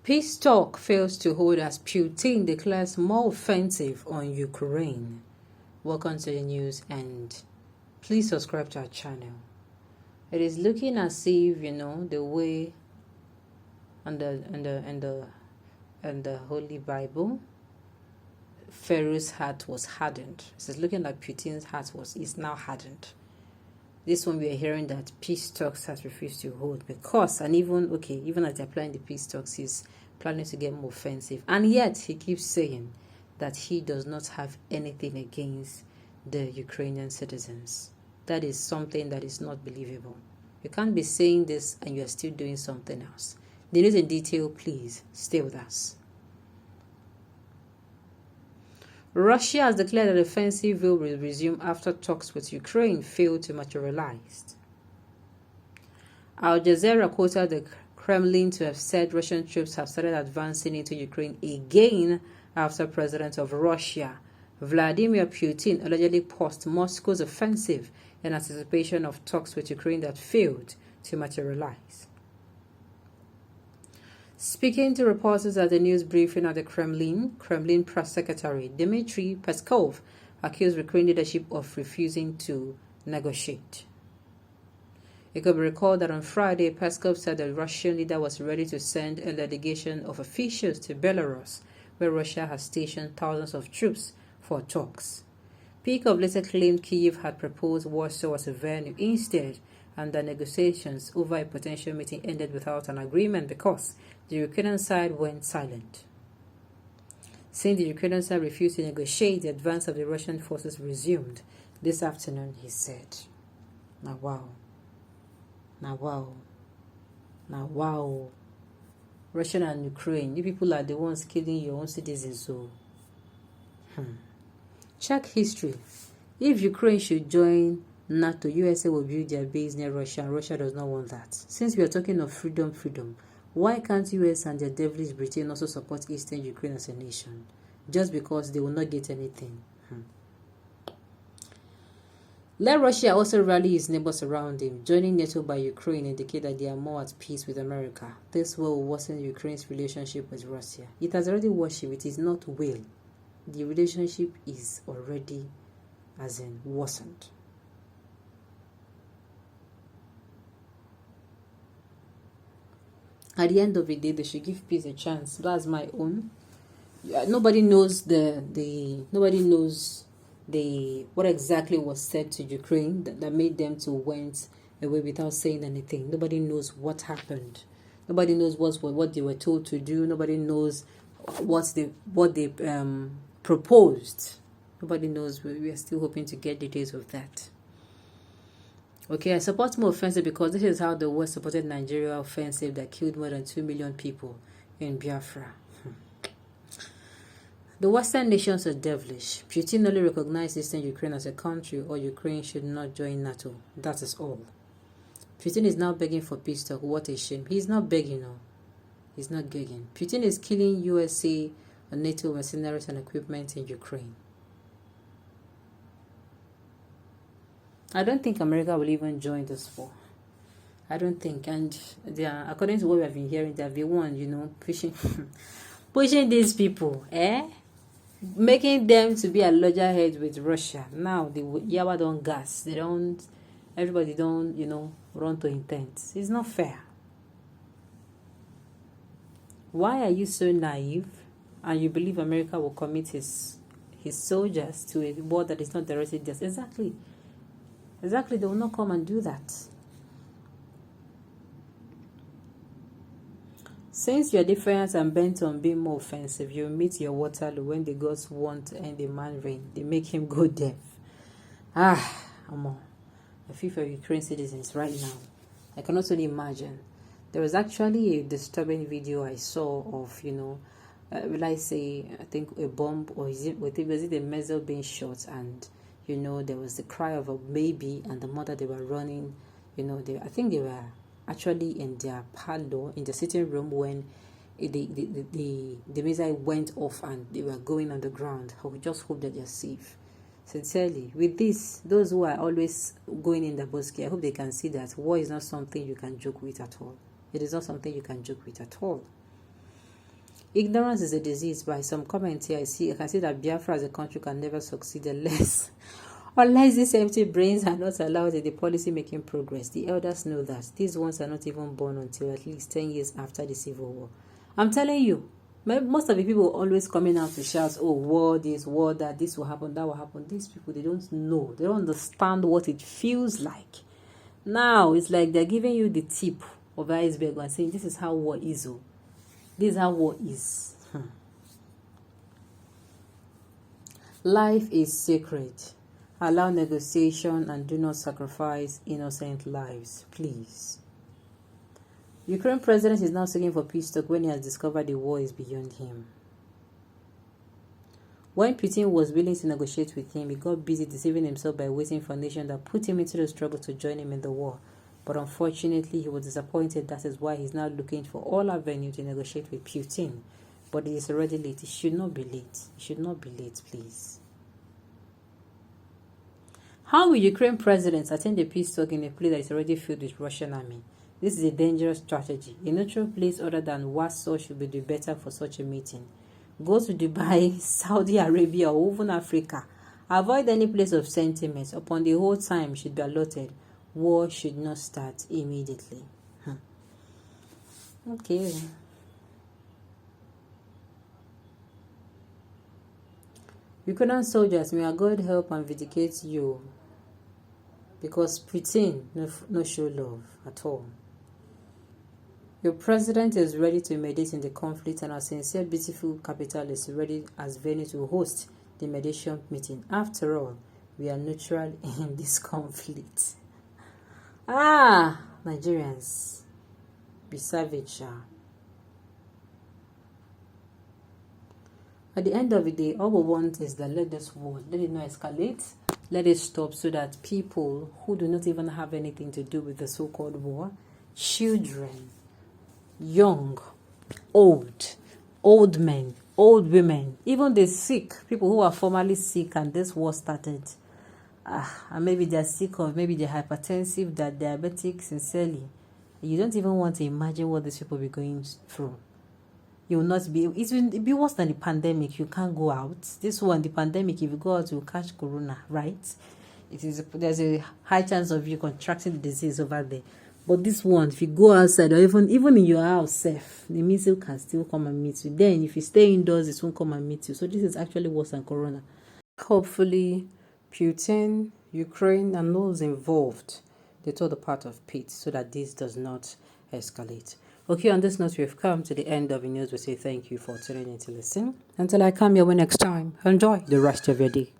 Peace talk fails to hold as Putin declares more offensive on Ukraine. Welcome to the news, and please subscribe to our channel. It is looking as if, the way and the Holy Bible, Pharaoh's heart was hardened. It's looking like Putin's heart is now hardened. This one we are hearing that peace talks has refused to hold because, and even as they're planning the peace talks, he's planning to get more offensive. And yet he keeps saying that he does not have anything against the Ukrainian citizens. That is something that is not believable. You can't be saying this and you're still doing something else. The news in detail, please stay with us. Russia has declared that the offensive will resume after talks with Ukraine failed to materialize. Al Jazeera quoted the Kremlin to have said Russian troops have started advancing into Ukraine again after President of Russia, Vladimir Putin, allegedly paused Moscow's offensive in anticipation of talks with Ukraine that failed to materialize. Speaking to reporters at the news briefing at the Kremlin Press Secretary Dmitry Peskov accused Ukraine leadership of refusing to negotiate. It could be recalled that on Friday, Peskov said the Russian leader was ready to send a delegation of officials to Belarus, where Russia has stationed thousands of troops for talks. Peskov later claimed Kyiv had proposed Warsaw as a venue instead, and the negotiations over a potential meeting ended without an agreement because the Ukrainian side went silent. Since the Ukrainian side refused to negotiate, the advance of the Russian forces resumed this afternoon, he said. Now wow. Russia and Ukraine, you people are the ones killing your own citizens, so check history. If Ukraine should join NATO, USA will build their base near Russia, and Russia does not want that. Since we are talking of freedom, why can't US and their devilish Britain also support Eastern Ukraine as a nation? Just because they will not get anything. Let Russia also rally its neighbors around him. Joining NATO by Ukraine indicate that they are more at peace with America. This will worsen Ukraine's relationship with Russia. It has already worsened. It is not will. The relationship is already, worsened. At the end of the day, they should give peace a chance. That's my own. Nobody knows what exactly was said to Ukraine that made them to went away without saying anything. Nobody knows what happened. Nobody knows what they were told to do. Nobody knows what they proposed. Nobody knows. We are still hoping to get details of that. Okay, I support more offensive because this is how the West supported Nigeria offensive that killed more than 2 million people in Biafra. The Western nations are devilish. Putin only recognized Eastern Ukraine as a country, or Ukraine should not join NATO. That is all. Putin is now begging for peace talk. What a shame. He's not begging, no. He's not begging. Putin is killing USA and NATO mercenaries and equipment in Ukraine. I don't think America will even join this war. I don't think. And they are, according to what we have been hearing, they have been one, pushing these people, making them to be at loggerheads with Russia. Now the Yawa don't gas. Everybody don't, run to intent. It's not fair. Why are you so naive and you believe America will commit his soldiers to a war that is not directed just exactly? Exactly, they will not come and do that. Since you are different and bent on being more offensive, you meet your Waterloo when the gods want to end the man reign. They make him go deaf. I feel for Ukraine citizens right now. I cannot only imagine. There was actually a disturbing video I saw of, I think a bomb, or was it a missile being shot, and there was the cry of a baby and the mother. They were running, I think they were actually in their parlor, in the sitting room, when the missile went off and they were going on the ground. I would just hope that they're safe. Sincerely, with this, those who are always going in the bosque, I hope they can see that war is not something you can joke with at all. It is not something you can joke with at all. Ignorance is a disease. By some comments here, I can see that Biafra as a country can never succeed unless these empty brains are not allowed in the policy-making progress. The elders know that. These ones are not even born until at least 10 years after the Civil War. I'm telling you, most of the people always coming out to shout, oh, war this, war that, this will happen, that will happen. These people, they don't know. They don't understand what it feels like. Now, it's like they're giving you the tip of the iceberg and saying, this is how war is. Oh. This is how war is. Life is sacred. Allow negotiation and do not sacrifice innocent lives, please. Ukraine president is now seeking for peace talk when he has discovered the war is beyond him. When Putin was willing to negotiate with him, he got busy deceiving himself by waiting for a nation that put him into the struggle to join him in the war. But unfortunately, he was disappointed. That is why he's now looking for all avenue to negotiate with Putin. But it is already late. It should not be late. It should not be late, please. How will Ukraine president attend a peace talk in a place that is already filled with Russian army? This is a dangerous strategy. A neutral place other than Warsaw should be the better for such a meeting. Go to Dubai, Saudi Arabia, or even Africa. Avoid any place of sentiment. Upon the whole time should be allotted. War should not start immediately. Okay. Ukrainian soldiers, may our God help and vindicate you. Because Putin no show love at all. Your president is ready to mediate in the conflict, and our sincere, beautiful capital is ready as venue to host the mediation meeting. After all, we are neutral in this conflict. Nigerians, be savage. At the end of the day, all we want is that let this war, let it not escalate, let it stop so that people who do not even have anything to do with the so-called war, children, young, old men, old women, even the sick, people who are formerly sick and this war started, and maybe they're sick or maybe they're hypertensive, they're diabetic, sincerely, you don't even want to imagine what these people will be going through. You will not be, it will be worse than the pandemic. You can't go out. This one, the pandemic, if you go out, you will catch corona, right? There's a high chance of you contracting the disease over there. But this one, if you go outside or even in your house, safe, the missile can still come and meet you. Then, if you stay indoors, it won't come and meet you. So this is actually worse than corona. Hopefully, Putin, Ukraine, and those involved, they told the part of peace so that this does not escalate. Okay, on this note, we've come to the end of the news. We say thank you for tuning in to listen. Until I come your way next time, enjoy the rest of your day.